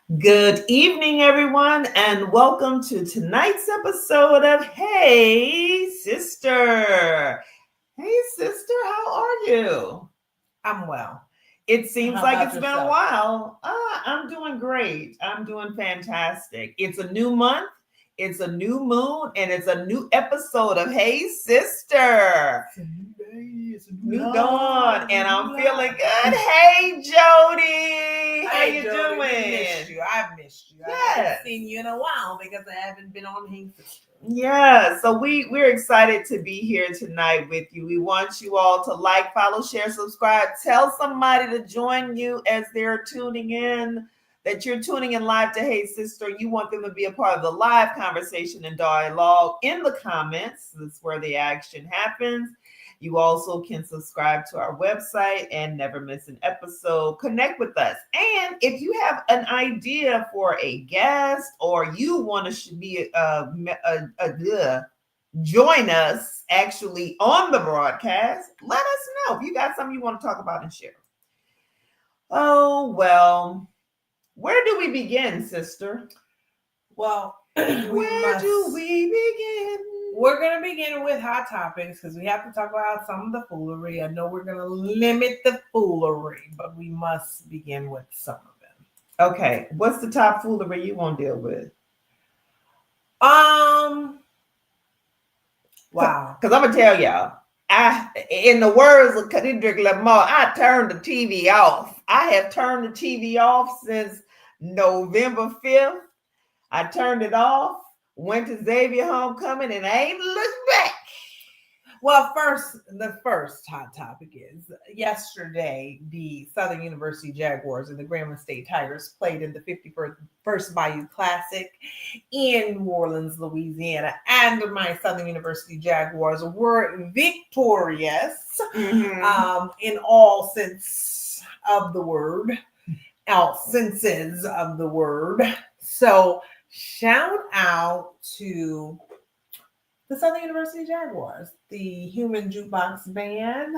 Good evening, everyone, and welcome to tonight's episode of Hey Sister. Hey Sister, how are you? I'm well. It seems How like about it's been a yourself? while. I'm doing great. I'm doing fantastic. It's a new month, it's a new moon, and it's a new episode of Hey Sister. It's a new day. It's a New dawn, It's a and new I'm feeling life. good. Hey Jody, how Hey, you Jody, we missed doing? you. I've missed you. I haven't Yes. seen you in a while because I haven't been on Hey Sister. Yeah, so we're excited to be here tonight with you. We want you all to like, follow, share, subscribe. Tell somebody to join you as they're tuning in. That you're tuning in live to Hey Sister. You want them to be a part of the live conversation and dialogue in the comments. That's where the action happens. You also can subscribe to our website and never miss an episode. Connect with us. And if you have an idea for a guest or you want to be join us actually on the broadcast, let us know if you got something you want to talk about and share. Oh, well, where do we begin, sister? Well, Where do we begin? We're going to begin with hot topics because we have to talk about some of the foolery. I know we're going to limit the foolery, but we must begin with some of them. Okay, what's the top foolery you want to deal with? Wow. Because I'm going to tell y'all, in the words of Kendrick Lamar, I turned the TV off. I have turned the TV off since November 5th. I turned it off, went to Xavier Homecoming, and I ain't looked back. Well, the first hot topic is yesterday, the Southern University Jaguars and the Grambling State Tigers played in the 51st Bayou Classic in New Orleans, Louisiana, and my Southern University Jaguars were victorious in all sense of the word, all senses of the word. So, shout out to the Southern University Jaguars, the Human Jukebox Band,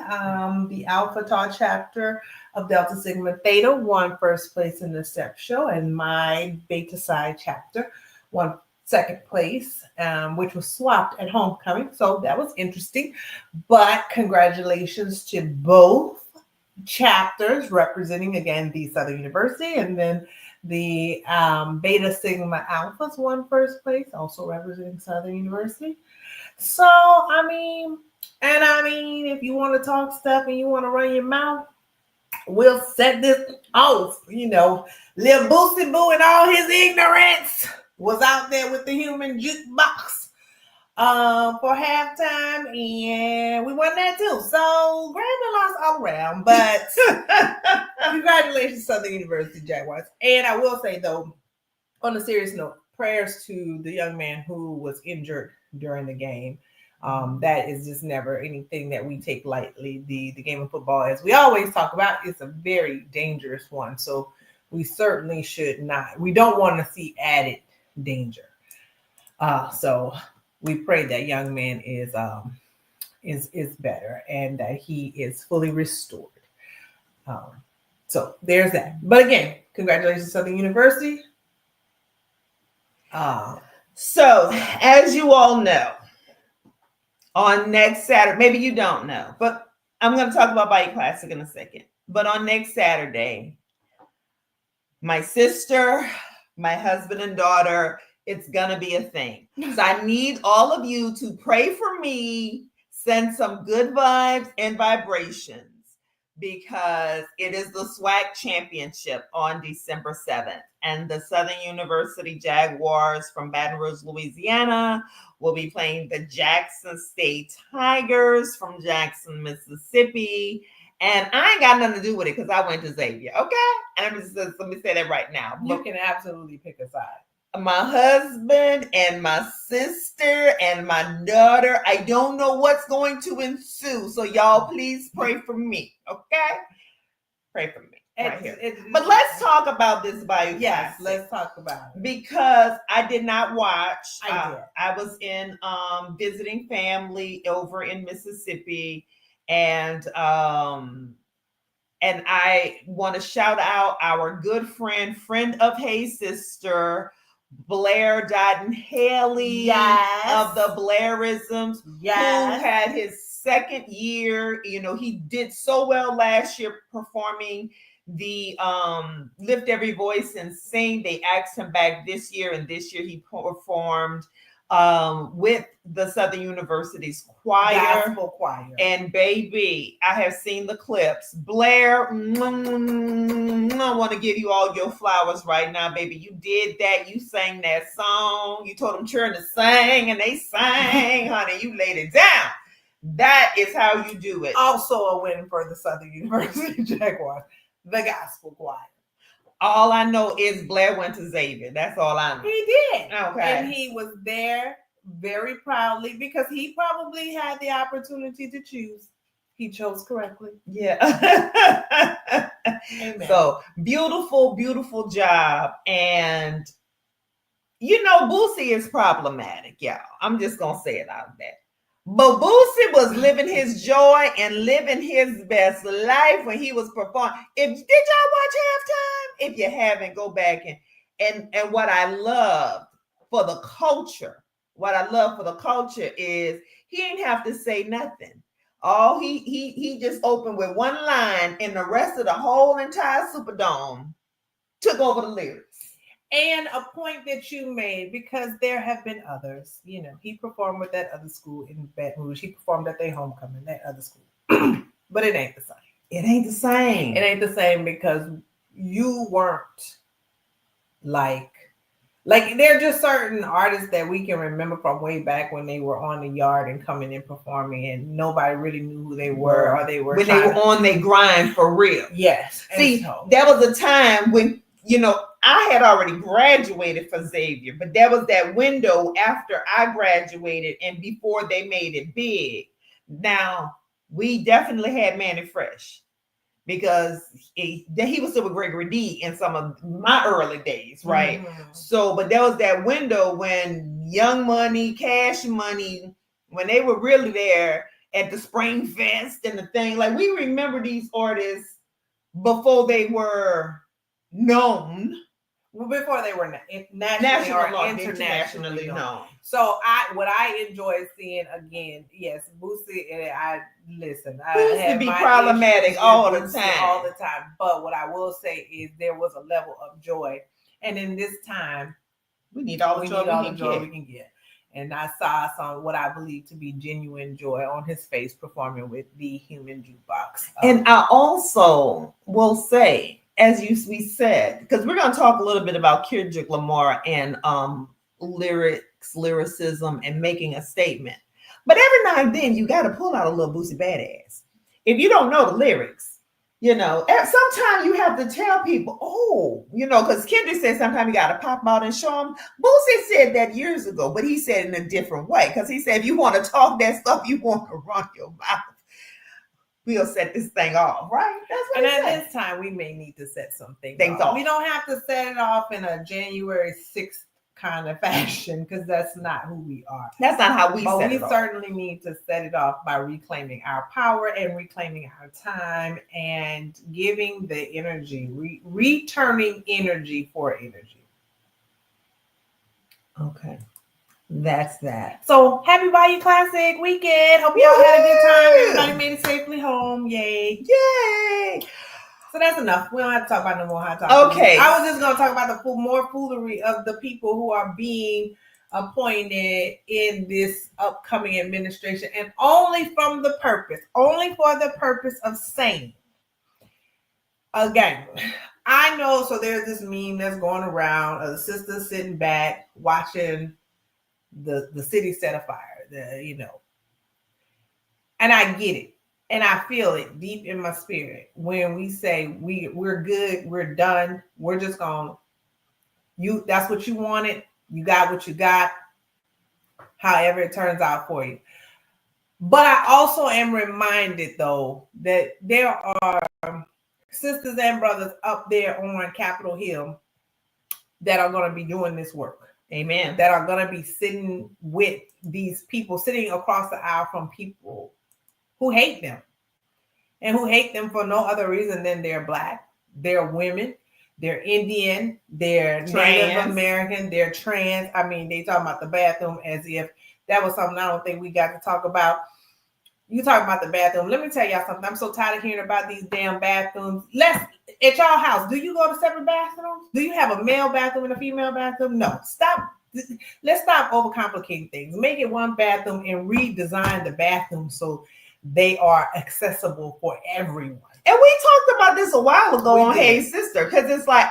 the Alpha Tau chapter of Delta Sigma Theta won first place in the step show, and my Beta Psi chapter won second place, which was swapped at homecoming. So that was interesting. But congratulations to both chapters representing again the Southern University, and then the Beta Sigma Alphas won first place, also representing Southern University. So, if you want to talk stuff and you want to run your mouth, we'll set this off. Lil Boosie Boo and all his ignorance was out there with the human jukebox for halftime, and we won that too. So, Grambling lost all around, but congratulations, Southern University Jaguars. And I will say, though, on a serious note, prayers to the young man who was injured during the game. That is just never anything that we take lightly. The game of football, as we always talk about, is a very dangerous one. So we certainly should not. We don't want to see added danger. So we pray that young man is better and that he is fully restored. So there's that. But again, congratulations, Southern University. So, as you all know, on next Saturday, maybe you don't know, but I'm going to talk about Bayou Classic in a second. But on next Saturday, my sister, my husband and daughter, it's going to be a thing. So I need all of you to pray for me, send some good vibes and vibrations, because it is the SWAC Championship on December 7th. And the Southern University Jaguars from Baton Rouge, Louisiana will be playing the Jackson State Tigers from Jackson, Mississippi. And I ain't got nothing to do with it because I went to Xavier, okay? And let me say that right now. You can absolutely pick a side. My husband and my sister and my daughter, I don't know what's going to ensue. So y'all please pray for me, okay? Pray for me. Right here. But let's talk about this Bayou Classic. Yes, let's talk about it. Because I did not watch. I did. I was in visiting family over in Mississippi, and And I want to shout out our good friend of Hey Sister, Blair Dotton Haley Yes. of the Blairisms, Yes. who had his second year. You know, he did so well last year performing the Lift Every Voice and Sing. They asked him back this year, and this year he performed with the Southern University's choir. Gospel choir. And baby, I have seen the clips. Blair, I want to give you all your flowers right now, baby. You did that. You sang that song. You told them children to sing, and they sang, honey. You laid it down. That is how you do it. Also a win for the Southern University Jaguars, the gospel choir. All I know is Blair went to Xavier. That's all I know. He did. Okay. And he was there very proudly because he probably had the opportunity to choose. He chose correctly. Yeah. Amen. So beautiful, beautiful job. And you know, Boosie is problematic, y'all. I'm just gonna say it out there. But Boosie was living his joy and living his best life when he was performing. Did y'all watch halftime? If you haven't, go back and what I love for the culture, is he ain't have to say nothing. All he just opened with one line, and the rest of the whole entire Superdome took over the lyrics. And a point that you made, because there have been others. You know, he performed with that other school in Baton Rouge. He performed at their homecoming, that other school. But it ain't the same. It ain't the same. It ain't the same because you weren't like there are just certain artists that we can remember from way back when they were on the yard and coming and performing, and nobody really knew who they were, or they were when they were on their grind for real. Yes. See, that was a time when, you know, I had already graduated for Xavier, but there was that window after I graduated and before they made it big. Now, we definitely had Manny Fresh because he was still with Gregory D in some of my early days, right? Mm-hmm. So, but there was that window when Young Money, Cash Money, when they were really there at the Spring Fest and the thing. Like, we remember these artists before they were known. Well, before they were nationally or internationally known. So what I enjoy seeing again, yes, Boosie, and I listen. Boosie be problematic all the time. But what I will say is there was a level of joy, and in this time, we need all the joy we can get. And I saw some what I believe to be genuine joy on his face performing with the Human Jukebox. And I also will say, as we said, because we're going to talk a little bit about Kendrick Lamar and lyricism, and making a statement. But every now and then, you got to pull out a little Boosie badass. If you don't know the lyrics, you know, sometimes you have to tell people, oh, you know, because Kendrick said sometimes you got to pop out and show them. Boosie said that years ago, but he said it in a different way. Because he said, if you want to talk that stuff, you want to run your mouth. We'll set this thing off, right? That's what. And at this time, we may need to set some things off. We don't have to set it off in a January 6th kind of fashion, because that's not who we are. That's not how we set it off. But we certainly need to set it off by reclaiming our power and reclaiming our time and giving the energy, returning energy for energy. Okay. That's that. So happy Bayou Classic weekend. Hope y'all had a good time. Everybody made it safely home. Yay. Yay. So that's enough. We don't have to talk about no more hot topics. Okay. I was just going to talk about the more foolery of the people who are being appointed in this upcoming administration, and only for the purpose of saying, again, I know, so there's this meme that's going around of the sister sitting back watching the city set afire, and I get it, and I feel it deep in my spirit when we say we're good, we're done, we're just gonna, that's what you wanted, you got what you got, however it turns out for you. But I also am reminded, though, that there are sisters and brothers up there on Capitol Hill that are going to be doing this work. Amen. That are going to be sitting with these people, sitting across the aisle from people who hate them. and who hate them for no other reason than they're Black, they're women, they're Indian, they're Native American, they're trans. I mean, they talk about the bathroom as if that was something I don't think we got to talk about. You talk about the bathroom. Let me tell y'all something. I'm so tired of hearing about these damn bathrooms. At y'all house, do you go to separate bathrooms? Do you have a male bathroom and a female bathroom? No. Stop. Let's stop overcomplicating things. Make it one bathroom and redesign the bathroom so they are accessible for everyone. And we talked about this a while ago on Hey Sister, because it's like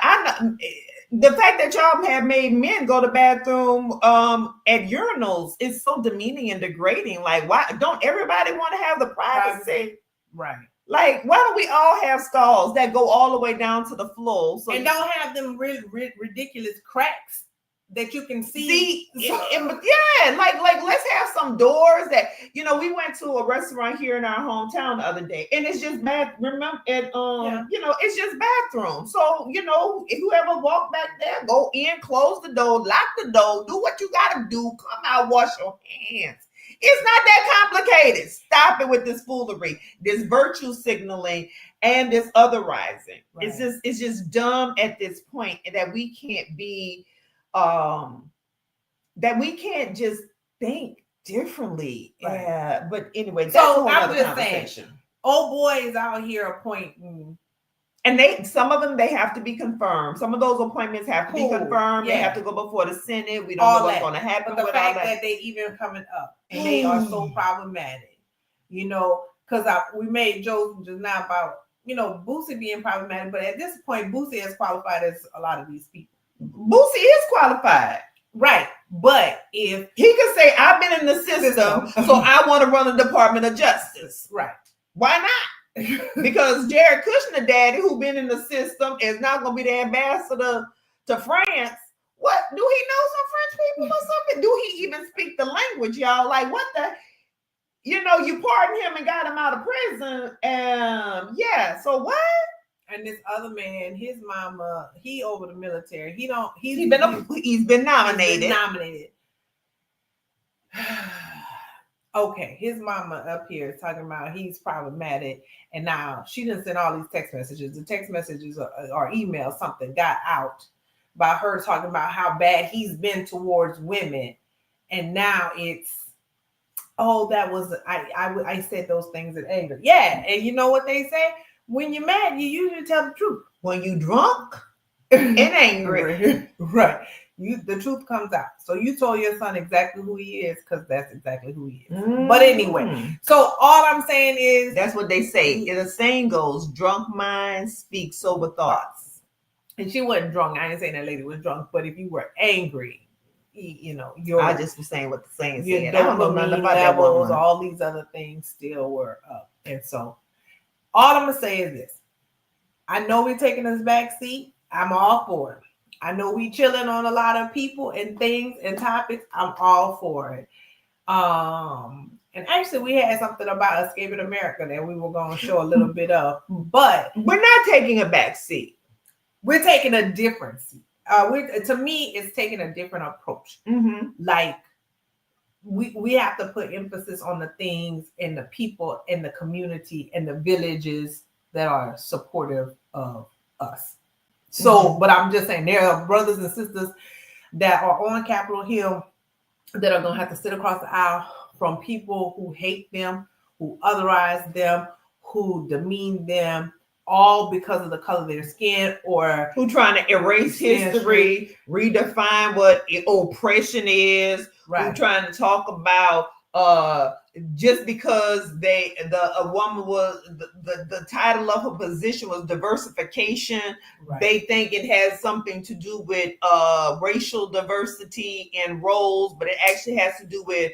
the fact that y'all have made men go to bathroom at urinals is so demeaning and degrading. Like, why don't everybody want to have the privacy? Right. Like, why don't we all have stalls that go all the way down to the floor? So and don't have them ridiculous cracks that you can see. Yeah, like let's have some doors that, you know, we went to a restaurant here in our hometown the other day, and it's just bad. Remember, you know, it's just bathroom. So, you know, if you ever walk back there, go in, close the door, lock the door, do what you gotta do, come out, wash your hands. It's not that complicated. Stop it with this foolery, this virtue signaling, and this otherizing. Right. It's just dumb at this point that we can't be. That we can't just think differently. Right. Yeah, but anyway, that's so I'm just saying, old boys out here appointing, and some of them they have to be confirmed. Some of those appointments have to be confirmed. Yeah. They have to go before the Senate. We don't know what's going to happen. But the fact that they even coming up and they are so problematic, you know, because we made jokes just now about, you know, Boosie being problematic, but at this point, Boosie is qualified as a lot of these people. Boosie is qualified. Right. But if he could say, I've been in the system, so I want to run the Department of Justice. Right. Why not? Because Jared Kushner daddy, who been in the system, is not going to be the ambassador to France. What? Do he know some French people or something? Do he even speak the language, y'all? Like, what the? You know, you pardoned him and got him out of prison. Yeah, so what? And this other man, his mama, he over the military. He's been nominated. Okay, his mama up here is talking about he's problematic, and now she didn't send all these text messages. The text messages or email something got out by her talking about how bad he's been towards women, and now it's that was I said those things in anger. Yeah, and you know what they say. When you're mad, you usually tell the truth. When you drunk and angry, right? The truth comes out. So you told your son exactly who he is because that's exactly who he is. But anyway, so all I'm saying is that's what they say. The saying goes, "Drunk minds speak sober thoughts." And she wasn't drunk. I ain't saying that lady was drunk, but if you were angry, you know, I just was saying what the saying said. I don't know nothing about that woman. All these other things still were up, and so. All I'm gonna say is this: I know we're taking this back seat. I'm all for it. I know we chilling on a lot of people and things and topics. I'm all for it. And actually, we had something about Escaping America that we were going to show a little bit of, but we're not taking a back seat. We're taking a different seat. To me, it's taking a different approach. Mm-hmm. Like. We have to put emphasis on the things and the people in the community and the villages that are supportive of us. So, but I'm just saying there are brothers and sisters that are on Capitol Hill that are going to have to sit across the aisle from people who hate them, who otherize them, who demean them, all because of the color of their skin, or who trying to erase history, redefine what oppression is. Right. Who trying to talk about just because a woman was the title of her position was diversification. Right. They think it has something to do with racial diversity and roles, but it actually has to do with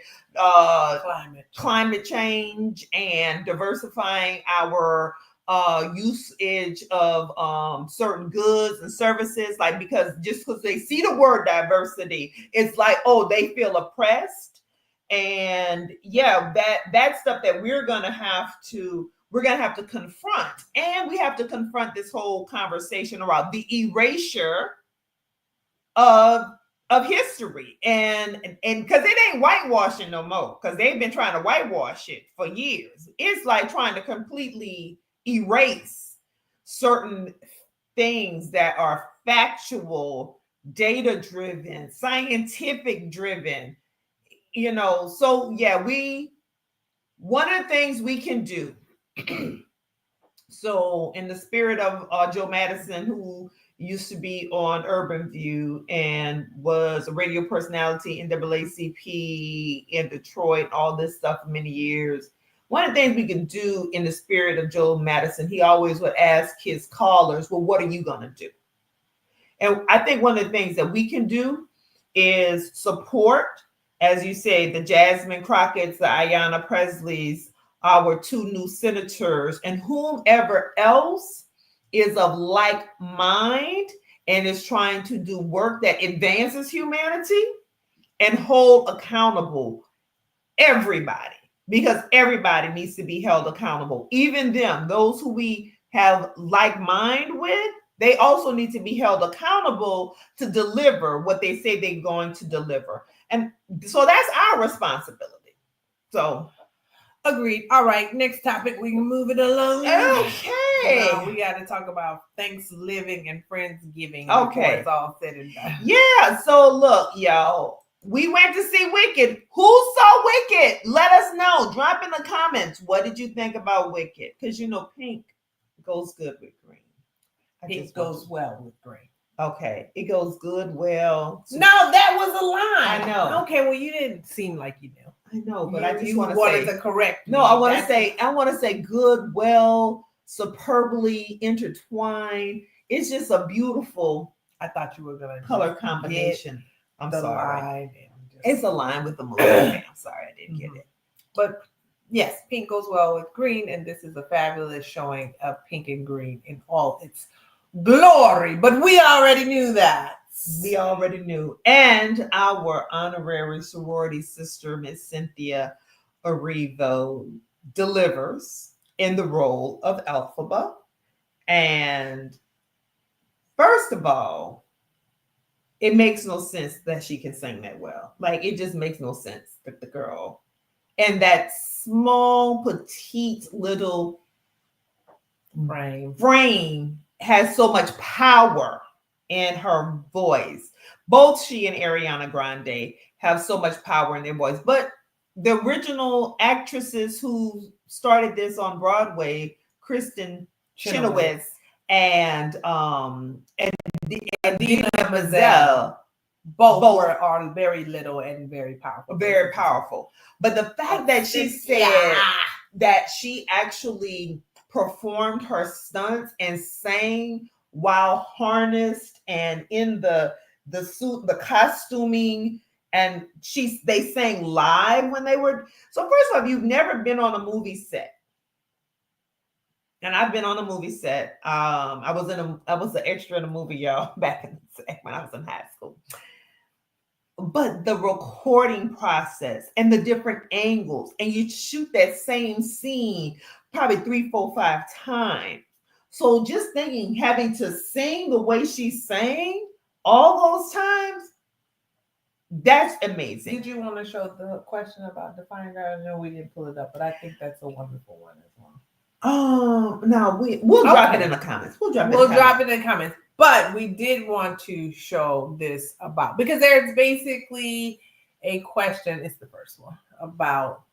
climate change and diversifying our usage of certain goods and services, like because they see the word diversity, it's like, oh, they feel oppressed. And yeah, that stuff that we're gonna have to confront, and we have to confront this whole conversation around the erasure of history, and because it ain't whitewashing no more, because they've been trying to whitewash it for years. It's like trying to completely erase certain things that are factual, data driven, scientific driven, So yeah, one of the things we can do. So in the spirit of Joe Madison, who used to be on Urban View and was a radio personality in NAACP in Detroit, all this stuff for many years. One of the things we can do in the spirit of Joe Madison, he always would ask his callers, well, what are you going to do? And I think one of the things that we can do is support, as you say, the Jasmine Crockett's, the Ayanna Presley's, our 2 new senators, and whomever else is of like mind and is trying to do work that advances humanity, and hold accountable everybody, because everybody needs to be held accountable. Even them, those who we have like mind with, they also need to be held accountable to deliver what they say they're going to deliver. And so that's our responsibility. So agreed. All right, next topic. We can move it along. Okay. Now we got to talk about Thanksgiving and Friendsgiving. Okay. Before it's all said and done. Yeah. So look, y'all, we went to see Wicked. Who saw Wicked? Let us know. Drop in the comments. What did you think about Wicked? Because pink goes good with green. It goes well with green. Okay. It goes good, well. No, that was a line. I know. Okay, well, you didn't seem like you knew. I know, but I just wanted to correct. No, I want to say good, well, superbly intertwined. It's just a beautiful. I thought you were gonna color combination. I'm sorry. It's a line with the movie. I'm sorry, I didn't get it. But yes, pink goes well with green, and this is a fabulous showing of pink and green in all its glory. But we already knew that. We already knew. And our honorary sorority sister, Miss Cynthia Erivo, delivers in the role of Elphaba. And first of all, it makes no sense that she can sing that well. Like, it just makes no sense that the girl and that small, petite little frame has so much power in her voice. Both she and Ariana Grande have so much power in their voice. But the original actresses who started this on Broadway, Kristen Chenoweth and Dina Menzel, both are very little and very powerful. Very powerful. But the fact that she said that she actually performed her stunts and sang while harnessed and in the suit, the costuming, and they sang live when they were. So first of all, if you've never been on a movie set, and I've been on a movie set. I was an extra in a movie, y'all, back when I was in high school. But the recording process and the different angles, and you shoot that same scene probably 3, 4, 5 times. So just thinking, having to sing the way she sang all those times, that's amazing. Did you want to show the question about Defying God? I know we didn't pull it up, but I think that's a wonderful one as well. No, we'll drop it in the comments. We'll drop it in the comments. But we did want to show this about, because there's basically a question. It's the first one about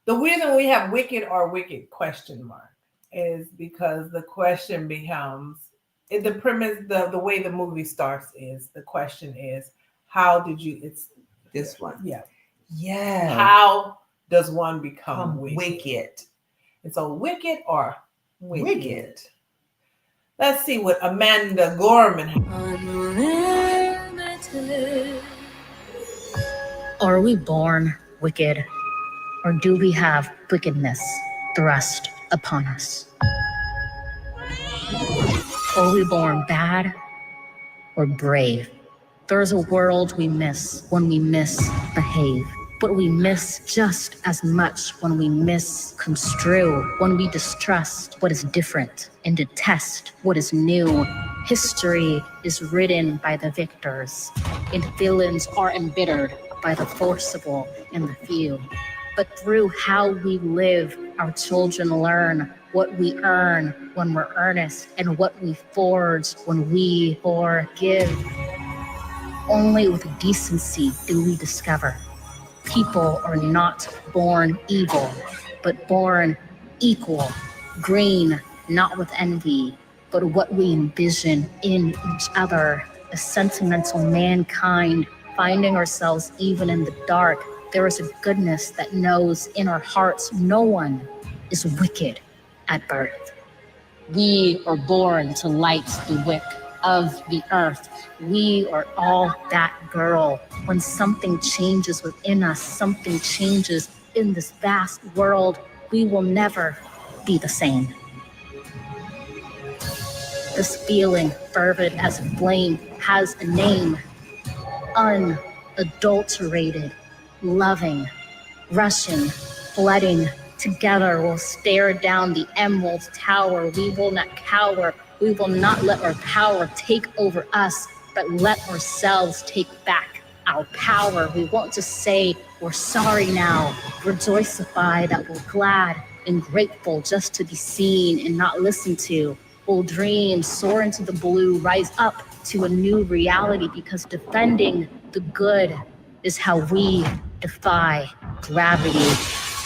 the reason we have wicked or wicked ? Is because the question becomes, the premise, the way the movie starts is, the question is, how did you, it's this one. Yeah. How does one become wicked? And so wicked or wicked? Let's see what Amanda Gorman has. Unlimited. Are we born wicked, or do we have wickedness thrust upon us? Are we born bad or brave? There's a world we miss when we misbehave, but we miss just as much when we misconstrue, when we distrust what is different and detest what is new. History is written by the victors, and villains are embittered by the forcible and the few. But through how we live, our children learn what we earn when we're earnest, and what we forge when we forgive. Only with decency do we discover people are not born evil, but born equal, green, not with envy, but what we envision in each other, a sentimental mankind, finding ourselves even in the dark. There is a goodness that knows in our hearts no one is wicked at birth. We are born to light the wick of the earth. We are all that girl. When something changes within us, something changes in this vast world, we will never be the same. This feeling, fervid as a flame, has a name. Unadulterated, loving, rushing, flooding. Together we'll stare down the emerald tower. We will not cower. We will not let our power take over us, but let ourselves take back our power. We won't just say we're sorry now. Rejoicify that we're glad and grateful just to be seen and not listened to. We'll dream, soar into the blue, rise up to a new reality, because defending the good is how we defy gravity.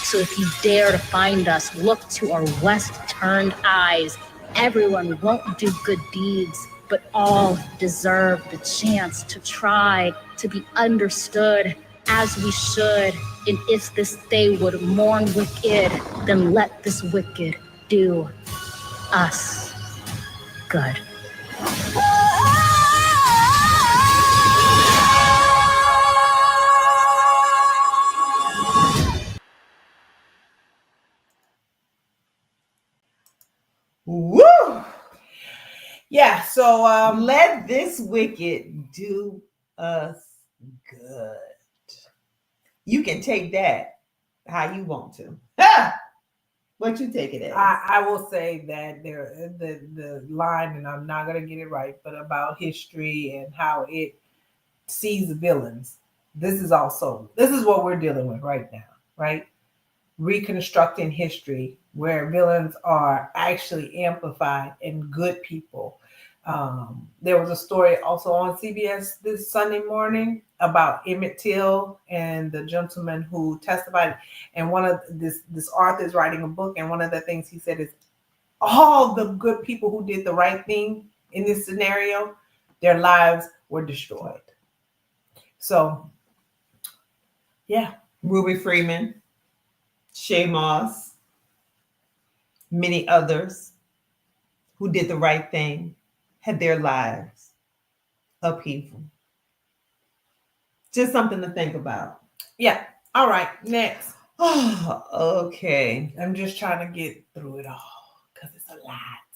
So if you dare to find us, look to our west-turned eyes. Everyone won't do good deeds, but all deserve the chance to try to be understood as we should. And if this day would mourn wicked, then let this wicked do us good. Woo! Yeah, so Let this wicked do us good. You can take that how you want to. What you take it as? I will say that the line, and I'm not gonna get it right, but about history and how it sees villains. This is what we're dealing with right now, right? Reconstructing history where villains are actually amplified and good people. There was a story also on CBS this Sunday morning about Emmett Till and the gentleman who testified. And one of this author is writing a book, and one of the things he said is all the good people who did the right thing in this scenario, their lives were destroyed. So, yeah. Ruby Freeman, Shay Moss, many others who did the right thing had their lives upheaval. Just something to think about. Yeah. All right. Next. Oh, okay. I'm just trying to get through it all because it's a lot.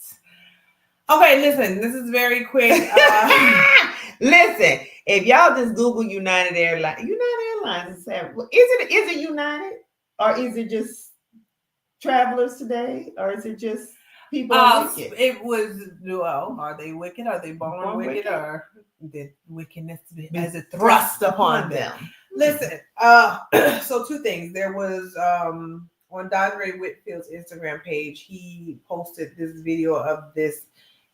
Okay, listen. This is very quick. Listen, if y'all just Google United Airlines is it United, or is it just Travelers Today, or is it just people wicked? It was, well, are they wicked? Are they born wicked? Or did wickedness as a thrust upon them? Listen, so two things. There was on Dondre Whitfield's Instagram page, he posted this video of this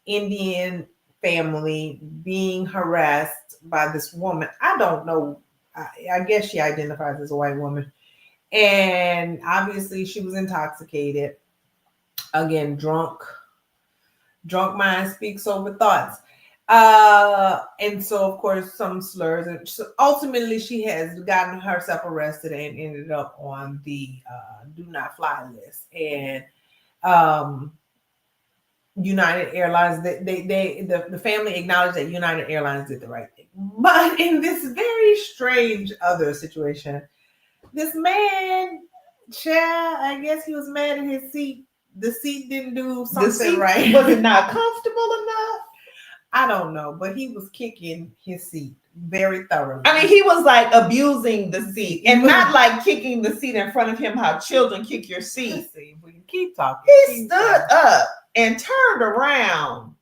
Indian family being harassed by this woman. I don't know. I guess she identifies as a white woman. And obviously she was intoxicated. Again, drunk mind speaks over thoughts. And so of course some slurs, and so ultimately she has gotten herself arrested and ended up on the do not fly list. And United Airlines, the family acknowledged that United Airlines did the right thing. But in this very strange other situation, this man, I guess he was mad in his seat. The seat didn't do something right. Was it not comfortable enough? I don't know, but he was kicking his seat very thoroughly. I mean, he was like abusing the seat, and not like kicking the seat in front of him how children kick your seat. Let's see, we can keep talking. He stood up and turned around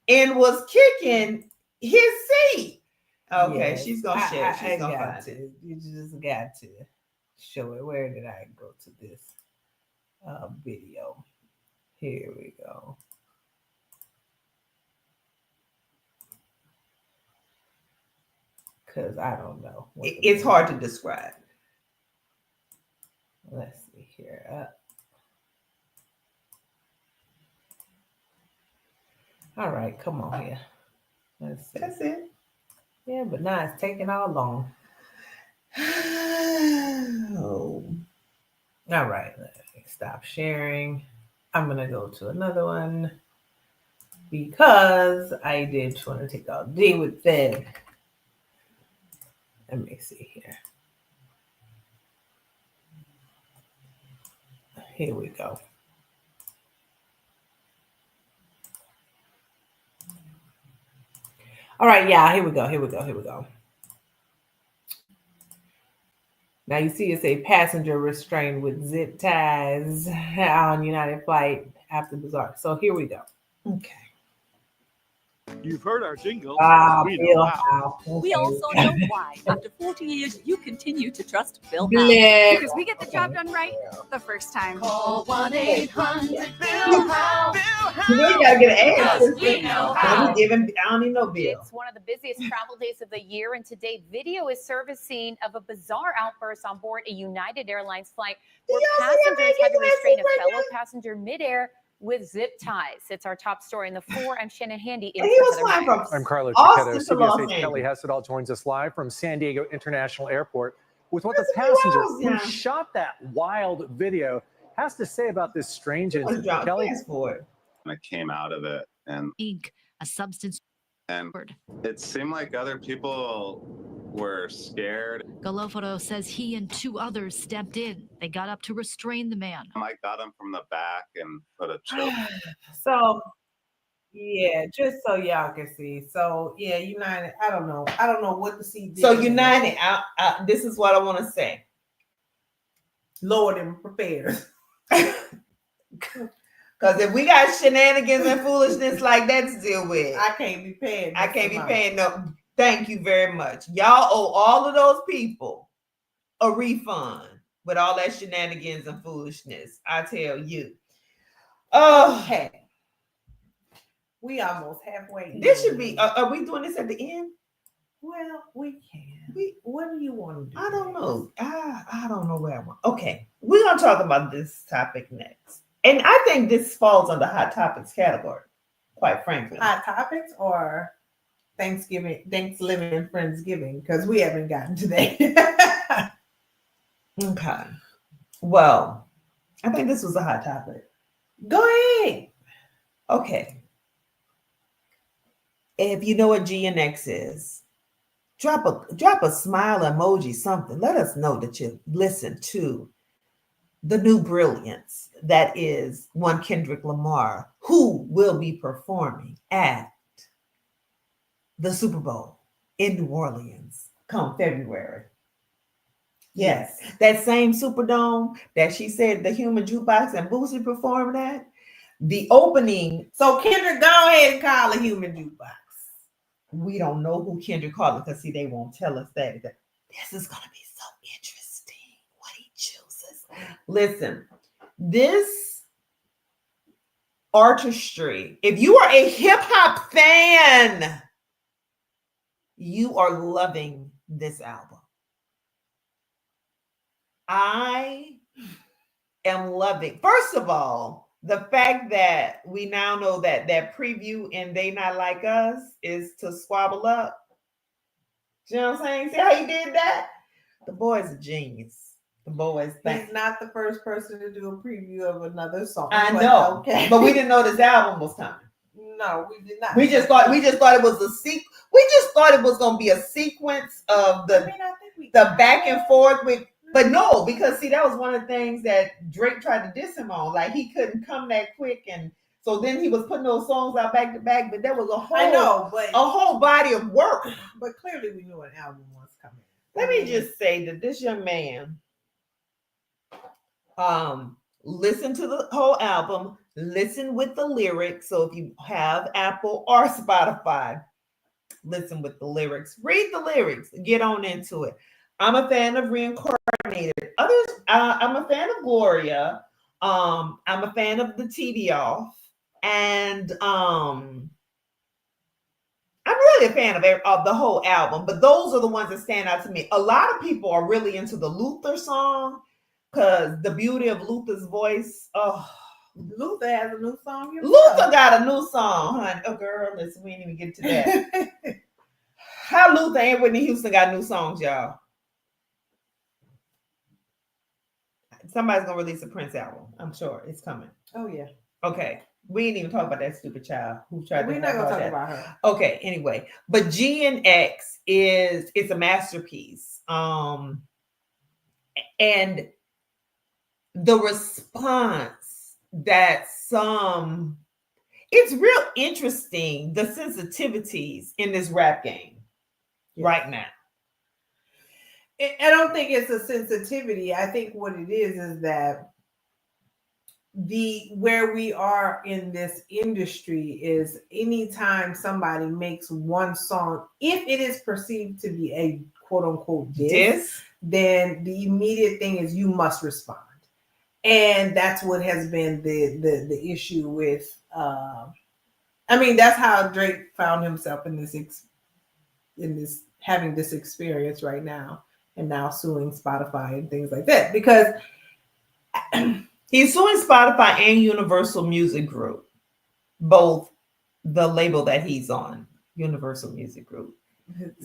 and was kicking his seat. Okay, yes. She's gonna share. She's gonna find it. You just got to show it. Where did I go to this video? Here we go. Because I don't know. It's hard to describe. Let's see here. All right, come on here. Let's see. That's it. Yeah, but now it's taking all long. Oh. All right, let me stop sharing. I'm gonna go to another one because I did want to take all day with it. Let me see here. Here we go. All right, yeah, here we go. Now you see it say passenger restrained with zip ties on United flight after bizarre. So here we go. Okay. You've heard our jingle. We know know how. how. We also know why. After 40 years, you continue to trust Bill Howe. Bleh. Because we get the job done right the first time. Call 1-800-BILL-HOWE. You know you gotta get an answer. We know I don't even know Bill. It's one of the busiest travel days of the year, and today video is surfacing of a bizarre outburst on board a United Airlines flight where passengers had to restrain a fellow passenger midair with zip ties. It's our top story in the 4. I'm Shannon Handy in And he was for Heather flying from Myers. I'm Carlo Austin Chiquetto. to Los CBS 8's Kelly Angeles. Hessedal joins us live from San Diego International Airport with what the That's passenger wild, yeah. who shot that wild video has to say about this strange He was incident. dropped Kelly, fast for it. I came out of it, and Ink, a substance word. it seemed like other people were scared. Galoforo says he and 2 others stepped in. They got up to restrain the man. I got him from the back and put a choke. So yeah, just so y'all can see. So yeah, United. I don't know what the seat did. So United, this is what I want to say. lower than prepared. Because if we got shenanigans and foolishness like that to deal with, I can't be paying. I can't be paying no. Thank you very much. Y'all owe all of those people a refund with all that shenanigans and foolishness. I tell you. Oh, Okay. We almost halfway. this should be. Are we doing this at the end? Well, we can. We- What do you want to do? I don't know. I don't know where I want. Okay, we're gonna talk about this topic next, and I think this falls under hot topics category. Quite frankly, Hot topics or Thanksgiving and Friendsgiving, because we haven't gotten to that. okay. Well, I think this was a hot topic. Go ahead. Okay. If you know what G and X is, drop a smile emoji, something. Let us know that you listen to the new brilliance that is one Kendrick Lamar, who will be performing at the Super Bowl in New Orleans come February. Yes, that same Superdome that she said the Human Jukebox and Boosie performed at, the opening. So Kendrick, go ahead and call a human jukebox. We don't know who Kendrick called it because see, they won't tell us that. This is gonna be so interesting what he chooses. Listen, this artistry, if you are a hip-hop fan, you are loving this album. I am loving, first of all, the fact that we now know that that preview in They Not Like Us is to squabble up. You know what I'm saying? See how he did that? The boy's a genius. The boy's He's not the first person to do a preview of another song. I but know, okay. but we didn't know this album was coming. No, we did not. We just thought it was a we just thought it was gonna be a sequence of I think we the back and forth with. But no, because see, that was one of the things that Drake tried to diss him on. Like he couldn't come that quick, and so then he was putting those songs out back to back. But there was a whole body of work. But clearly we knew an album was coming. Let me just say that this young man, listen to the whole album, listen with the lyrics. So if you have Apple or Spotify, listen with the lyrics, read the lyrics, get on into it. I'm a fan of Reincarnated. I'm a fan of Gloria. I'm a fan of the TV Off, and I'm really a fan of the whole album, but those are the ones that stand out to me. A lot of people are really into the Luther song because the beauty of Luther's voice. Oh, Luther has a new song. Luther got a new song, honey. Oh, girl, listen, we didn't even get to that. How Luther and Whitney Houston got new songs, y'all? Somebody's gonna release a Prince album. I'm sure it's coming. Oh yeah. Okay. We didn't even talk about that stupid child who tried We're to not gonna talk that. about her. Okay, anyway. But G and X it's a masterpiece. And the response that it's real interesting, the sensitivities in this rap game right now. I don't think it's a sensitivity. I think what it is that where we are in this industry is anytime somebody makes one song, if it is perceived to be a quote unquote diss, then the immediate thing is you must respond. And that's what has been the issue with that's how Drake found himself in this having this experience right now, and now suing Spotify and things like that, because he's suing Spotify and Universal Music Group, both the label that he's on, Universal Music Group,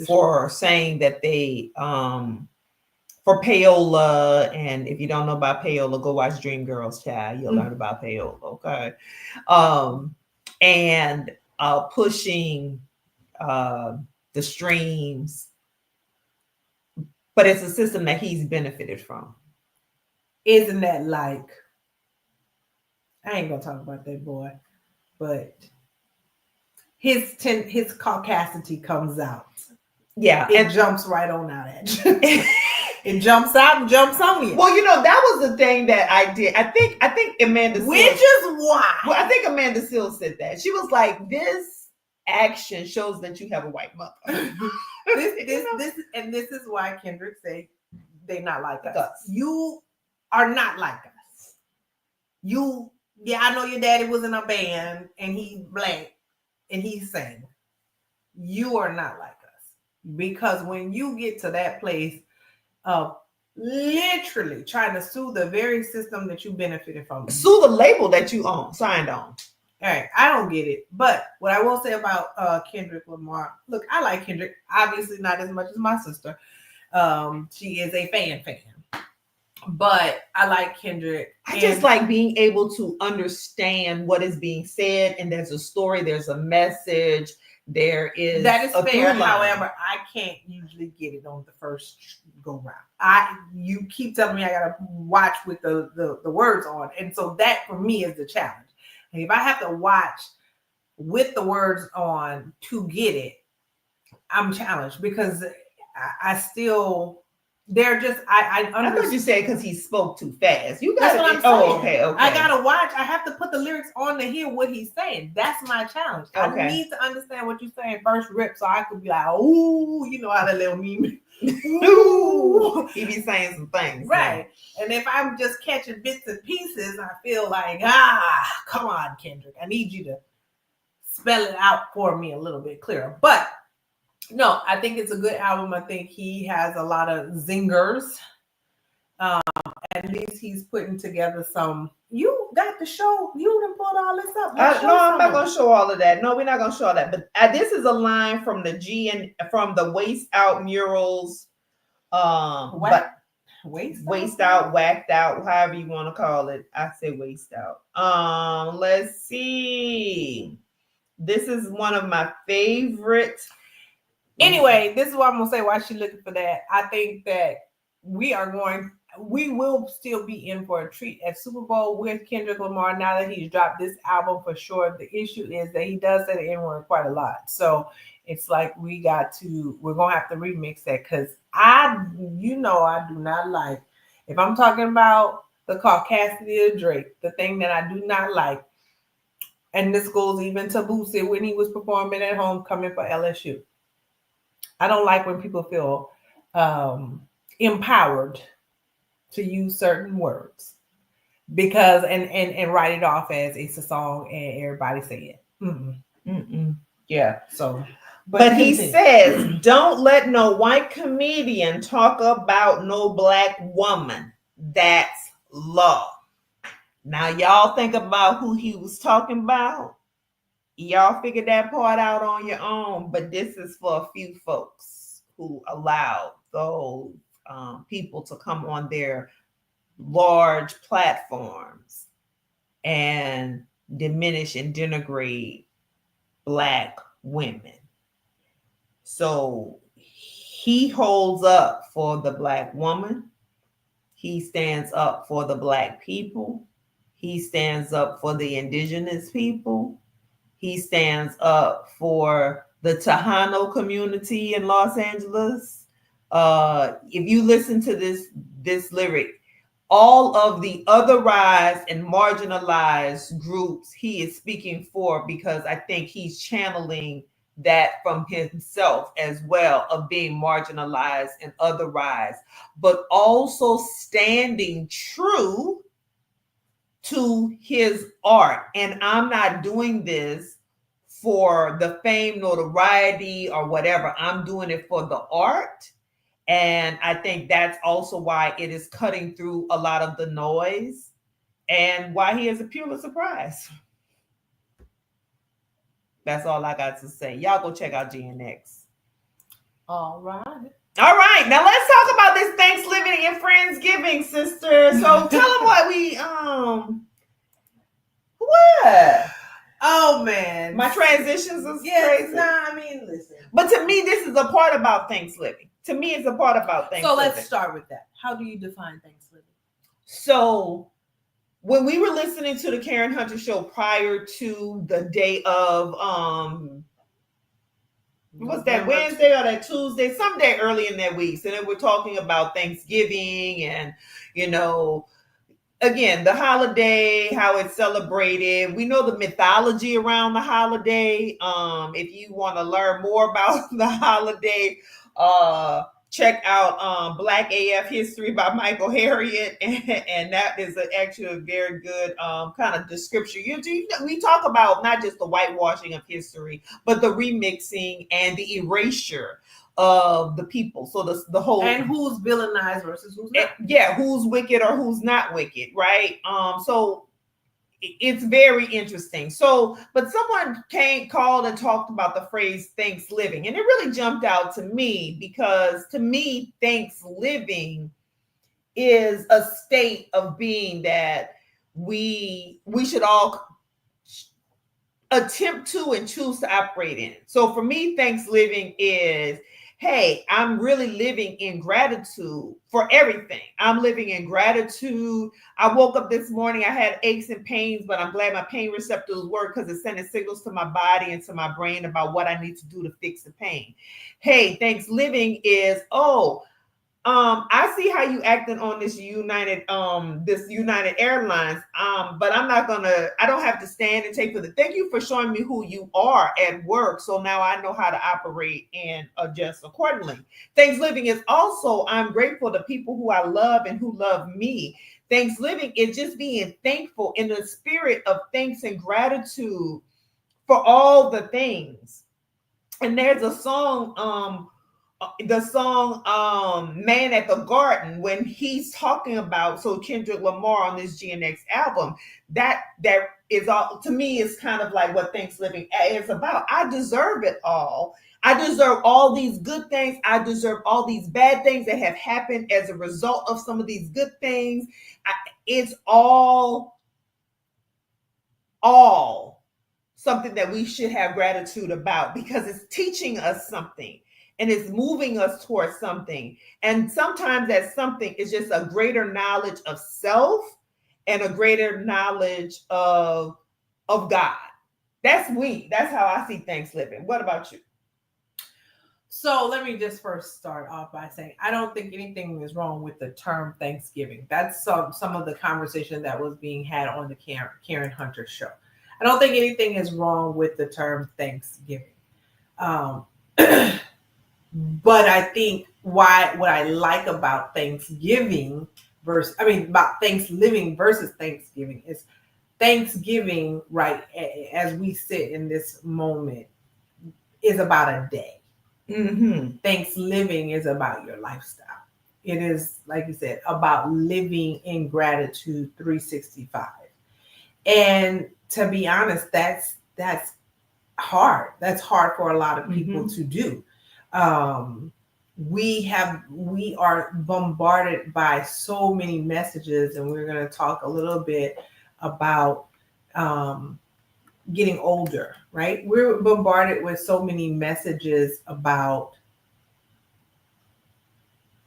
for saying that they for payola. And if you don't know about payola, go watch Dreamgirls, child. You'll learn about payola, okay? And pushing the streams, but it's a system that he's benefited from. Isn't that like, I ain't gonna talk about that boy, but his caucasity comes out. Yeah, it jumps right on out at you. It jumps out and jumps on you. Well, that was the thing that I did. I think Amanda Seales, which is why. Well, I think Amanda Seales said that. She was like, this action shows that you have a white mother. This is why Kendrick say they not like us. You are not like us. I know your daddy was in a band and he black and he sang. You are not like us. Because when you get to that place of literally trying to sue the very system that you benefited from, sue the label that you signed on. All right, I don't get it. But what I will say about Kendrick Lamar, look, I like Kendrick, obviously not as much as my sister. She is a fan, but I like Kendrick. I just like being able to understand what is being said, and there's a story, there's a message, that is fair. However, I can't usually get it on the first go round. You keep telling me I gotta watch with the words on, and so that for me is the challenge. And if I have to watch with the words on to get it, I'm challenged because I still. They're just I thought you said because he spoke too fast. That's what I'm saying. Okay. I gotta watch. I have to put the lyrics on to hear what he's saying. That's my challenge. Okay. I need to understand what you're saying first rip, so I could be like, "Ooh, you know how that little meme." Ooh, he be saying some things, right? So. And if I'm just catching bits and pieces, I feel like, come on, Kendrick, I need you to spell it out for me a little bit clearer. But no, I think it's a good album. I think he has a lot of zingers. At least he's putting together some. You got the show. You done pulled all this up. No, I'm not going to show all of that. No, we're not going to show all that. But this is a line from the from the Waist Out murals. Waist out, whacked out, however you want to call it. I say waist out. Let's see. This is one of my favorite. Anyway, this is what I'm gonna say. Why she's looking for that? I think that we will still be in for a treat at Super Bowl with Kendrick Lamar now that he's dropped this album for sure. The issue is that he does say the N-word quite a lot, so it's like we're gonna have to remix that because I do not like, if I'm talking about the caucasity of Drake, the thing that I do not like, and this goes even to Boosie when he was performing at Homecoming for LSU. I don't like when people feel empowered to use certain words. because and write it off as it's a song and everybody say it. Yeah. So, But he continue. says, don't let no white comedian talk about no black woman. That's law. Now, y'all think about who he was talking about. Y'all figure that part out on your own. But this is for a few folks who allowed those people to come on their large platforms and diminish and denigrate black women. So he holds up for the black woman. He stands up for the black people. He stands up for the indigenous people. He stands up for the Tejano community in Los Angeles. If you listen to this lyric, all of the otherized and marginalized groups he is speaking for, because I think he's channeling that from himself as well, of being marginalized and otherized, but also standing true to his art. And I'm not doing this for the fame, notoriety, or whatever. I'm doing it for the art. And I think that's also why it is cutting through a lot of the noise and why he is a Pulitzer Prize. That's all I got to say. Y'all go check out GNX. All right. All right. Now let's talk about this Thanksgiving and Friendsgiving, sister. So tell them what we what? Oh man. My transitions is crazy. Nah, I mean, listen. But to me, this is a part about Thanksgiving. To me, it's a part about Thanksgiving. So let's start with that. How do you define Thanksgiving? So when we were listening to the Karen Hunter show prior to the day of what's that, Wednesday or that Tuesday, someday early in that week. So then we're talking about Thanksgiving and, you know, again, the holiday, how it's celebrated. We know the mythology around the holiday. If you want to learn more about the holiday, check out Black AF History by Michael Harriot, and that is actually a very good kind of description. We talk about not just the whitewashing of history, but the remixing and the erasure of the people. So the whole, and who's villainized versus who's not. Yeah, who's wicked or who's not wicked, right? So it's very interesting. So, but someone called and talked about the phrase Thanksgiving, and it really jumped out to me because to me, Thanksgiving is a state of being that we should all attempt to and choose to operate in. So for me, Thanksgiving is, hey, I'm really living in gratitude for everything. I'm living in gratitude. I woke up this morning, I had aches and pains, but I'm glad my pain receptors work because it's sending signals to my body and to my brain about what I need to do to fix the pain. Hey, Thanksgiving is, I see how you acted on this United Airlines. But I don't have to stand and take for the, thank you for showing me who you are at work. So now I know how to operate and adjust accordingly. Thanksgiving is also, I'm grateful to people who I love and who love me. Thanksgiving is just being thankful in the spirit of thanks and gratitude for all the things. And there's a song, Man at the Garden, when he's talking about, so Kendrick Lamar on this GNX album, that is all, to me, is kind of like what Thanksgiving is about. I deserve it all. I deserve all these good things. I deserve all these bad things that have happened as a result of some of these good things. It's all something that we should have gratitude about because it's teaching us something. And it's moving us towards something. And sometimes that something is just a greater knowledge of self and a greater knowledge of God. That's how I see Thanksgiving. What about you? So let me just first start off by saying, I don't think anything is wrong with the term Thanksgiving. That's some of the conversation that was being had on the Karen Hunter show. I don't think anything is wrong with the term Thanksgiving. But I think what I like about Thanksgiving about Thanksgiving versus Thanksgiving. It's Thanksgiving, right? As we sit in this moment, is about a day. Mm-hmm. Thanksgiving is about your lifestyle. It is, like you said, about living in gratitude 365. And to be honest, that's hard. That's hard for a lot of people to do. We are bombarded by so many messages, and we're going to talk a little bit about getting older, right? We're bombarded with so many messages about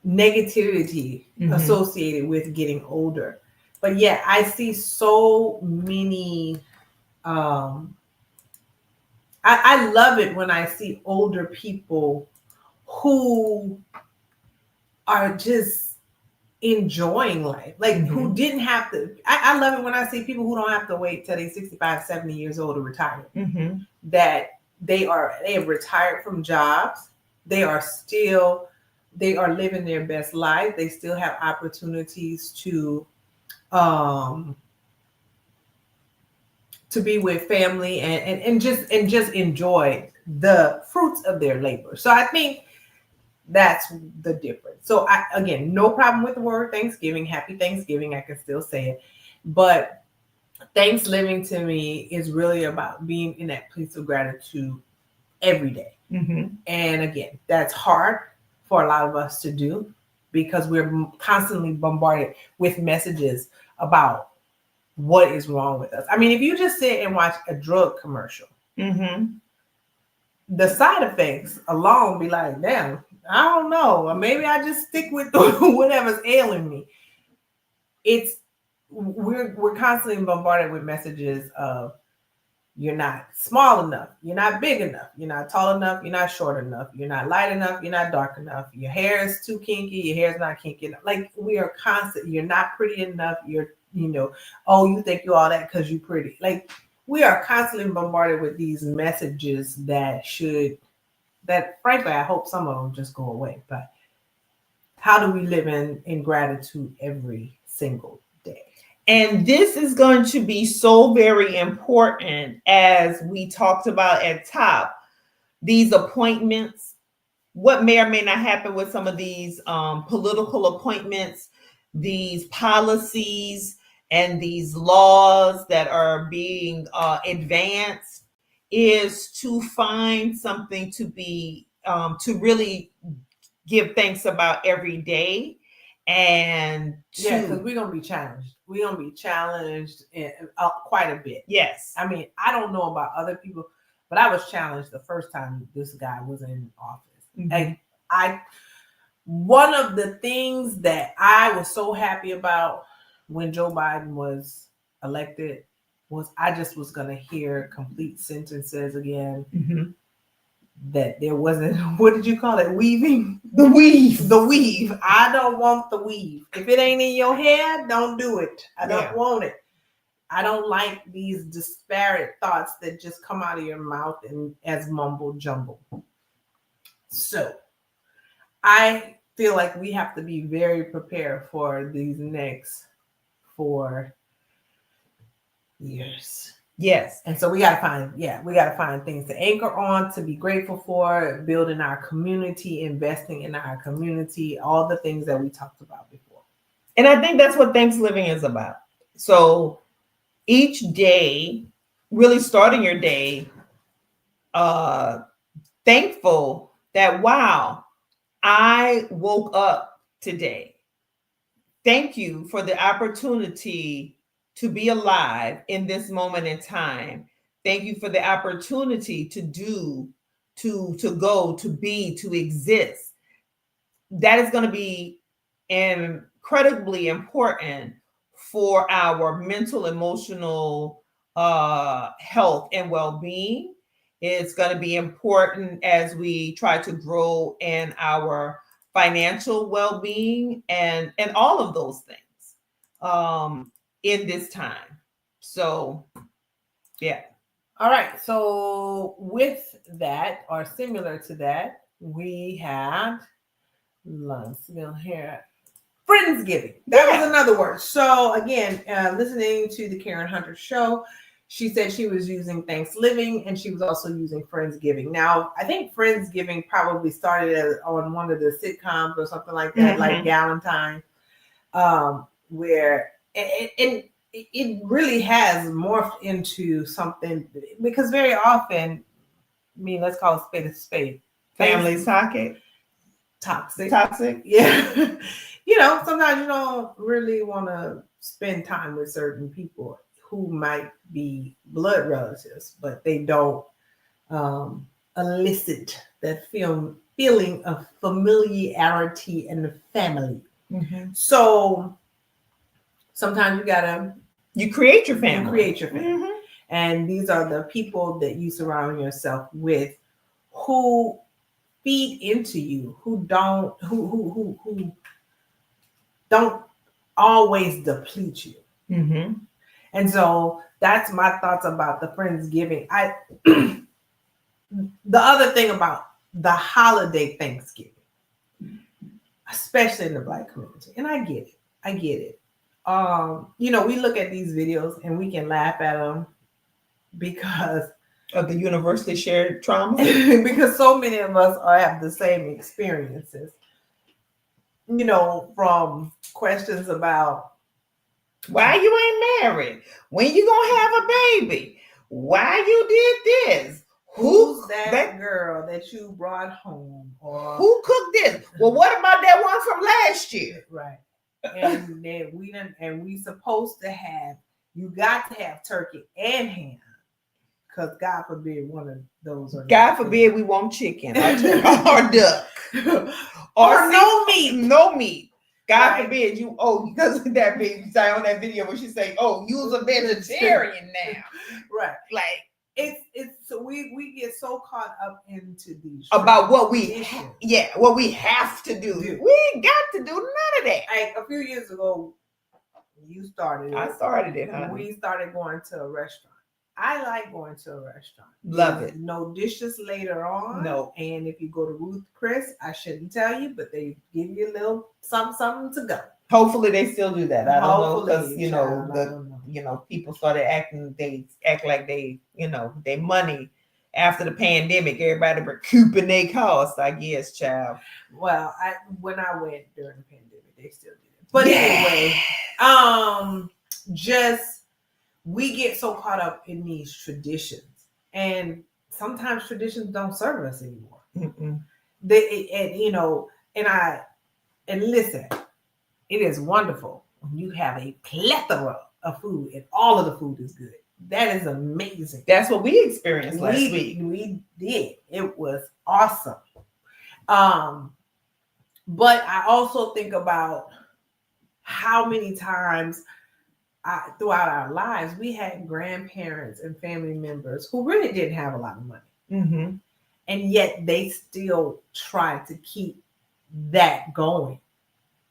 negativity associated with getting older. But yet I see so many I love it when I see older people who are just enjoying life, like who didn't have to. I love it when I see people who don't have to wait till they're 65, 70 years old to retire. That they have retired from jobs. They are living their best life. They still have opportunities to be with family and just enjoy the fruits of their labor. So I think that's the difference. So again, no problem with the word Thanksgiving. Happy Thanksgiving. I can still say it. But Thanksgiving to me is really about being in that place of gratitude every day. And again, that's hard for a lot of us to do because we're constantly bombarded with messages about what is wrong with us. I mean, if you just sit and watch a drug commercial, the side effects alone be like, damn, I don't know. Or maybe I just stick with whatever's ailing me. We're constantly bombarded with messages of you're not small enough, you're not big enough, you're not tall enough, you're not short enough, you're not light enough, you're not dark enough, your hair is too kinky, your hair is not kinky enough. Like we are constant, you're not pretty enough, oh, you think you're all that because you're pretty. Like we are constantly bombarded with these messages that frankly, I hope some of them just go away. But how do we live in gratitude every single day? And this is going to be so very important as we talked about at top, these appointments, what may or may not happen with some of these political appointments, these policies and these laws that are being advanced, is to find something to be to really give thanks about every day. And because we're gonna be challenged. We're gonna be challenged quite a bit. Yes. I mean, I don't know about other people, but I was challenged the first time this guy was in office. And one of the things that I was so happy about when Joe Biden was elected was I just was gonna hear complete sentences again. That there wasn't, what did you call it? Weaving? The weave. The weave. I don't want the weave. If it ain't in your hair, don't do it. I don't want it. I don't like these disparate thoughts that just come out of your mouth and as mumble jumble. So I feel like we have to be very prepared for these next 4 years. Yes. And so we got to find things to anchor on, to be grateful for, building our community, investing in our community, all the things that we talked about before. And I think that's what Thanksgiving is about. So each day, really starting your day, thankful that, wow, I woke up today. Thank you for the opportunity to be alive in this moment in time. Thank you for the opportunity to do, to go, to be, to exist. That is going to be incredibly important for our mental, emotional health and well-being. It's going to be important as we try to grow in our financial well-being and all of those things in this time. So, yeah. All right. So with that, or similar to that, we have lunch. We'll hear Friendsgiving. That was another word. So again, listening to the Karen Hunter show, she said she was using Thanksliving and she was also using Friendsgiving. Now, I think Friendsgiving probably started on one of the sitcoms or something like that, like Galentine, where it really has morphed into something, because very often, I mean, let's call a spade. Families toxic. Yeah. Sometimes you don't really want to spend time with certain people who might be blood relatives, but they don't elicit that feeling of familiarity and the family. So sometimes you create your family. And these are the people that you surround yourself with, who feed into you, who don't always deplete you. And so that's my thoughts about the Friendsgiving. The other thing about the holiday Thanksgiving, especially in the Black community, and I get it. We look at these videos and we can laugh at them because of the universally shared trauma. Because so many of us have the same experiences. From questions about why you ain't married, when you gonna have a baby, why you did this, who's that girl that you brought home, or who cooked this? Well, what about that one from last year? Right. And then we supposed to have, you got to have turkey and ham, because God forbid one of those are. God forbid we want chicken or duck or no meat. God forbid you. Because that baby say on that video where she say, you's a vegetarian now. Right. Like it's so we get so caught up into these about what we have to do. We ain't got to do none of that. Like a few years ago, you started it. I started it, honey. We started going to a restaurant. I like going to a restaurant. Love it. No dishes later on. No. And if you go to Ruth Chris, I shouldn't tell you, but they give you a little something to go. Hopefully they still do that. I don't know, because people started they act like they money after the pandemic. Everybody recouping their costs, I guess, child. Well, when I went during the pandemic, they still did it. But anyway, we get so caught up in these traditions, and sometimes traditions don't serve us anymore. And listen, it is wonderful when you have a plethora of food and all of the food is good. That is amazing. That's what we experienced last week. We did. It was awesome. But I also think about how many times throughout our lives we had grandparents and family members who really didn't have a lot of money. And yet they still try to keep that going,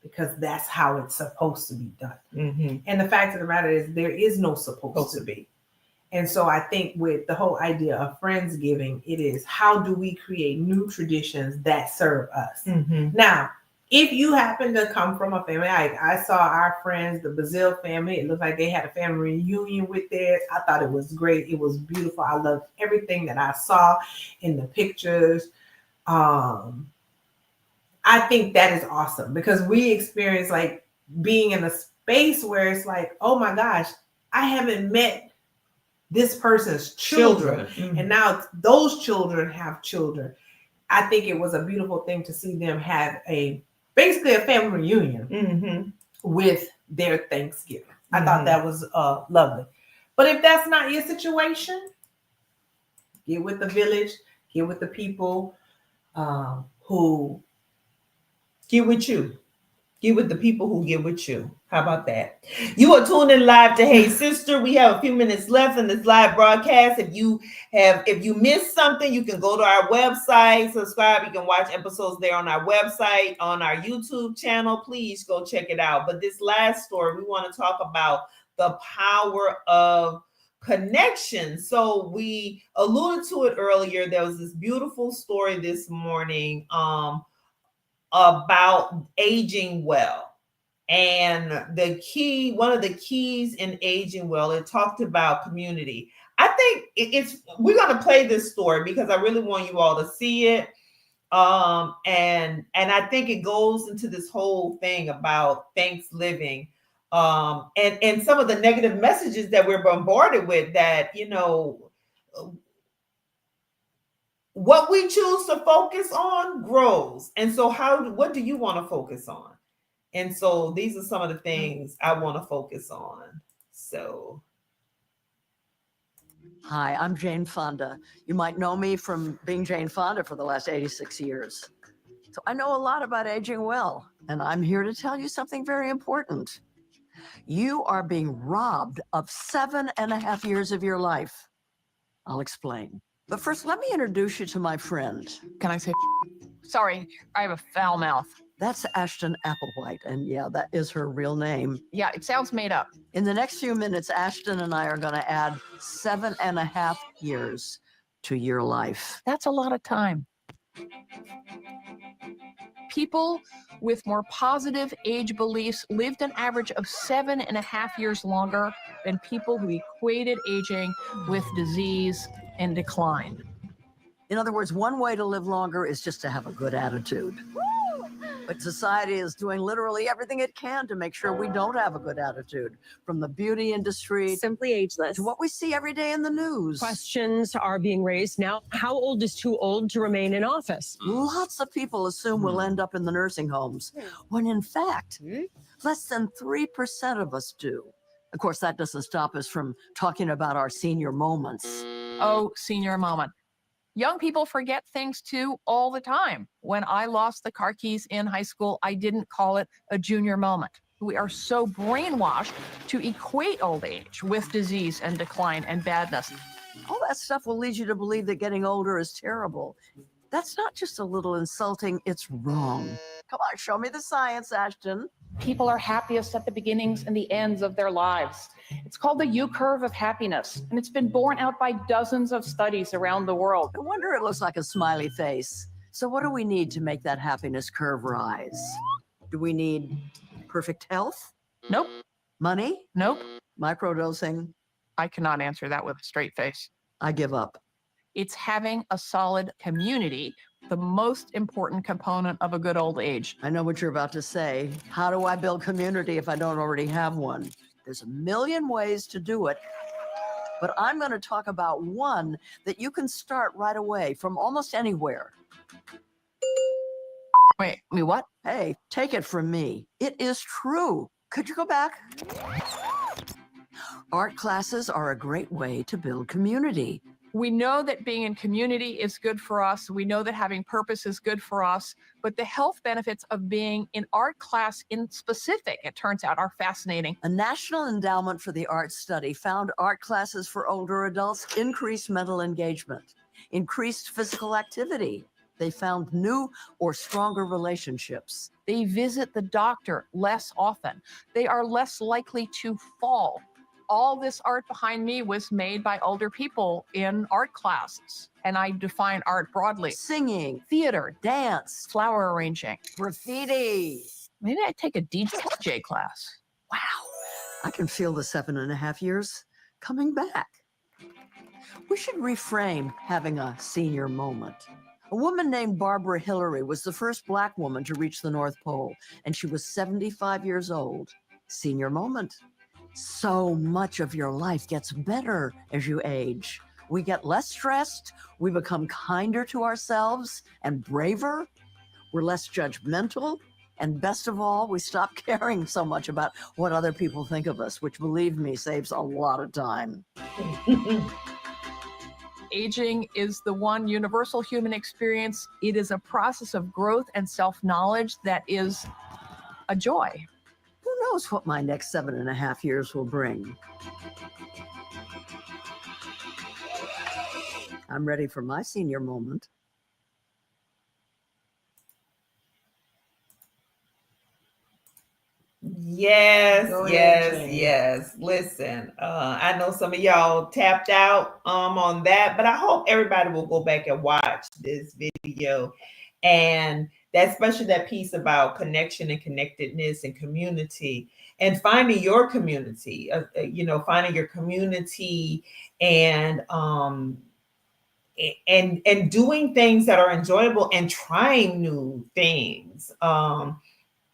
because that's how it's supposed to be done. And the fact of the matter is, there is no supposed to be. And so I think with the whole idea of Friendsgiving, it is, how do we create new traditions that serve us? Now, if you happen to come from a family, I saw our friends, the Brazil family, it looked like they had a family reunion with theirs. I thought it was great. It was beautiful. I loved everything that I saw in the pictures. I think that is awesome, because we experience like being in a space where it's like, oh my gosh, I haven't met this person's children. And now those children have children. I think it was a beautiful thing to see them have basically a family reunion with their Thanksgiving. I thought that was lovely. But if that's not your situation, get with the village, get with the people who get with you. Get with the people who get with you. How about that? You are tuned in live to Hey Sister. We have a few minutes left in this live broadcast. If you missed something, you can go to our website, subscribe. You can watch episodes there on our website, on our YouTube channel. Please go check it out. But this last story, we want to talk about the power of connection. So we alluded to it earlier. There was this beautiful story this morning about aging well. And one of the keys in aging well, it talked about community. I think we're going to play this story because I really want you all to see it. And I think it goes into this whole thing about Thanksgiving, and some of the negative messages that we're bombarded with, that, what we choose to focus on grows. And so what do you want to focus on? And so these are some of the things I want to focus on. So. Hi, I'm Jane Fonda. You might know me from being Jane Fonda for the last 86 years. So I know a lot about aging well, and I'm here to tell you something very important. You are being robbed of 7.5 years of your life. I'll explain. But first, let me introduce you to my friend. Can I say? Sorry, I have a foul mouth. That's Ashton Applewhite, and yeah, that is her real name. Yeah, it sounds made up. In the next few minutes, Ashton and I are going to add 7.5 years to your life. That's a lot of time. People with more positive age beliefs lived an average of 7.5 years longer than people who equated aging with disease and decline. In other words, one way to live longer is just to have a good attitude. But society is doing literally everything it can to make sure we don't have a good attitude, from the beauty industry simply ageless to what we see every day in the news. Questions are being raised now. How old is too old to remain in office? Lots of people assume we'll end up in the nursing homes, when in fact, less than 3% of us do. Of course, that doesn't stop us from talking about our senior moments. Oh, senior moment. Young people forget things too all the time. When I lost the car keys in high school, I didn't call it a junior moment. We are so brainwashed to equate old age with disease and decline and badness. All that stuff will lead you to believe that getting older is terrible. That's not just a little insulting, it's wrong. Come on, show me the science, Ashton. People are happiest at the beginnings and the ends of their lives. It's called the U-curve of happiness, and it's been borne out by dozens of studies around the world. No wonder it looks like a smiley face. So what do we need to make that happiness curve rise? Do we need perfect health? Nope. Money? Nope. Microdosing? I cannot answer that with a straight face. I give up. It's having a solid community, the most important component of a good old age. I know what you're about to say. How do I build community if I don't already have one? There's a million ways to do it, but I'm going to talk about one that you can start right away from almost anywhere. Wait, me what? Hey, take it from me. It is true. Could you go back? Art classes are a great way to build community. We know that being in community is good for us. We know that having purpose is good for us, but the health benefits of being in art class in specific, it turns out, are fascinating. A National Endowment for the Arts study found art classes for older adults increased mental engagement, increased physical activity. They found new or stronger relationships. They visit the doctor less often. They are less likely to fall. All this art behind me was made by older people in art classes. And I define art broadly. Singing, Theater, dance, flower arranging, graffiti. Maybe I take a DJ class. Wow, I can feel the 7.5 years coming back. We should reframe having a senior moment. A woman named Barbara Hillary was the first Black woman to reach the North Pole, and she was 75 years old. Senior moment. So much of your life gets better as you age. We get less stressed, we become kinder to ourselves and braver, we're less judgmental, and best of all, we stop caring so much about what other people think of us, which, believe me, saves a lot of time. Aging is the one universal human experience. It is a process of growth and self-knowledge that is a joy. Who knows what my next 7.5 years will bring? I'm ready for my senior moment. Yes, Go ahead, yes, Jane. yes. Listen, I know some of y'all tapped out on that, but I hope everybody will go back and watch this video and especially that piece about connection and connectedness and community, and finding your community, finding your community, and doing things that are enjoyable and trying new things.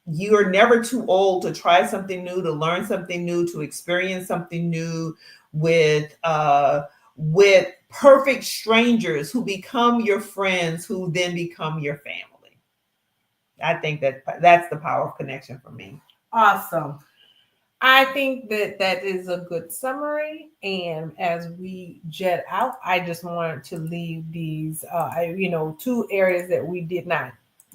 You are never too old to try something new, to learn something new, to experience something new with perfect strangers who become your friends, who then become your family. I think that's the power of connection for me. Awesome. I think that is a good summary. And as we jet out, I just wanted to leave these, 2 areas that we did not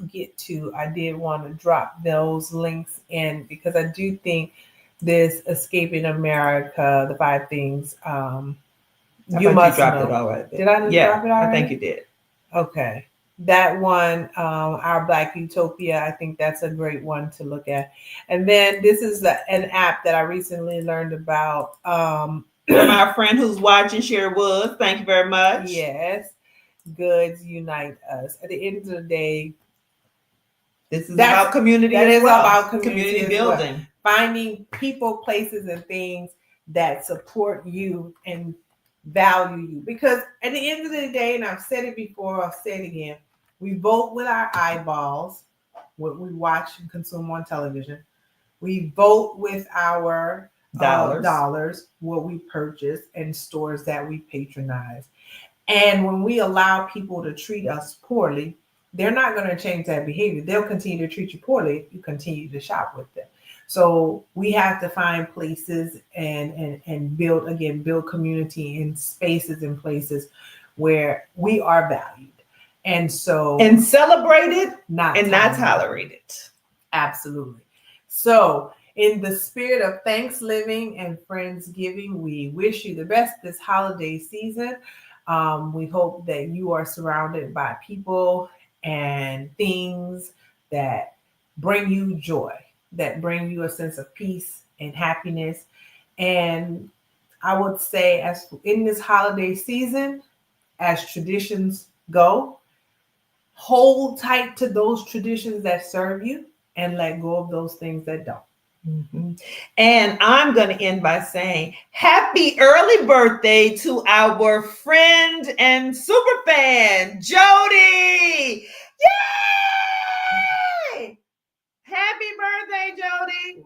get to. I did want to drop those links in because I do think this Escaping America, the 5 things you must know. It already. Did I drop it already? I think you did. Okay. That one, Our Black Utopia, I think that's a great one to look at. And then this is an app that I recently learned about. From our friend who's watching, Sherry Woods. Thank you very much. Yes. Goods Unite Us. At the end of the day, this is about community. That is well. about community building. Well. Finding people, places, and things that support you and value you. Because at the end of the day, and I've said it before, I'll say it again, we vote with our eyeballs, what we watch and consume on television. We vote with our dollars, what we purchase, and stores that we patronize. And when we allow people to treat us poorly, they're not going to change that behavior. They'll continue to treat you poorly if you continue to shop with them. So we have to find places and build community in spaces and places where we are valued. And celebrated, not tolerated. Absolutely. So in the spirit of Thanksgiving and Friendsgiving, we wish you the best this holiday season. We hope that you are surrounded by people and things that bring you joy, that bring you a sense of peace and happiness. And I would say, as in this holiday season, as traditions go, hold tight to those traditions that serve you and let go of those things that don't. Mm-hmm. And I'm going to end by saying happy early birthday to our friend and super fan, Jody. Yay! Happy birthday, Jody.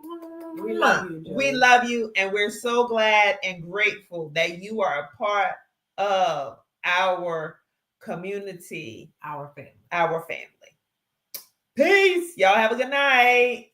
We love you, Jody. We love you, and we're so glad and grateful that you are a part of our community, our family. Peace. Y'all have a good night.